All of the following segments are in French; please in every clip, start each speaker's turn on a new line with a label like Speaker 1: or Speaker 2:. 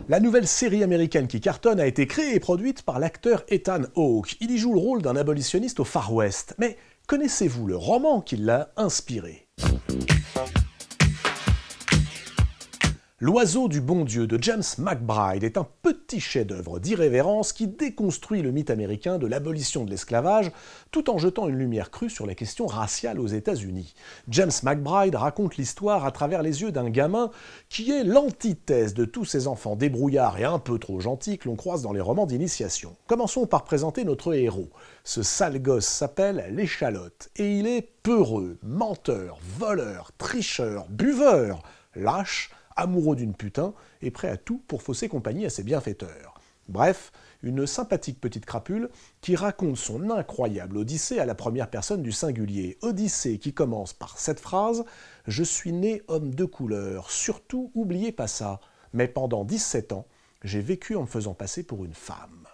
Speaker 1: La nouvelle série américaine qui cartonne a été créée et produite par l'acteur Ethan Hawke. Il y joue le rôle d'un abolitionniste au Far West. Mais connaissez-vous le roman qui l'a inspiré ? L'oiseau du bon Dieu de James McBride est un petit chef-d'œuvre d'irrévérence qui déconstruit le mythe américain de l'abolition de l'esclavage tout en jetant une lumière crue sur la question raciale aux États-Unis. James McBride raconte l'histoire à travers les yeux d'un gamin qui est l'antithèse de tous ces enfants débrouillards et un peu trop gentils que l'on croise dans les romans d'initiation. Commençons par présenter notre héros. Ce sale gosse s'appelle l'échalote et il est peureux, menteur, voleur, tricheur, buveur, lâche, amoureux d'une putain et prêt à tout pour fausser compagnie à ses bienfaiteurs. Bref, une sympathique petite crapule qui raconte son incroyable odyssée à la première personne du singulier. Odyssée qui commence par cette phrase « Je suis né homme de couleur, surtout oubliez pas ça, mais pendant 17 ans, j'ai vécu en me faisant passer pour une femme ».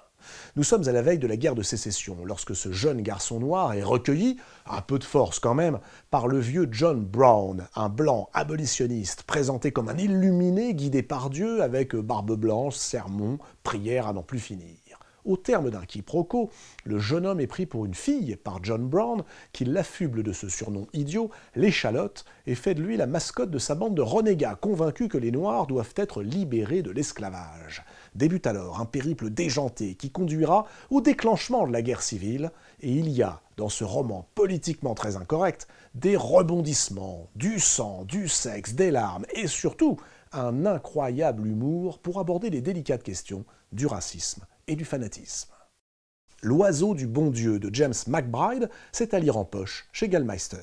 Speaker 1: Nous sommes à la veille de la guerre de sécession, lorsque ce jeune garçon noir est recueilli, un peu de force quand même, par le vieux John Brown, un blanc abolitionniste, présenté comme un illuminé guidé par Dieu avec barbe blanche, sermon, prière à n'en plus finir. Au terme d'un quiproquo, le jeune homme est pris pour une fille par John Brown, qui l'affuble de ce surnom idiot, l'échalote, et fait de lui la mascotte de sa bande de renégats, convaincus que les Noirs doivent être libérés de l'esclavage. Débute alors un périple déjanté qui conduira au déclenchement de la guerre civile, et il y a, dans ce roman politiquement très incorrect, des rebondissements, du sang, du sexe, des larmes, et surtout un incroyable humour pour aborder les délicates questions du racisme et du fanatisme. L'oiseau du bon Dieu de James McBride, c'est à lire en poche chez Gallmeister.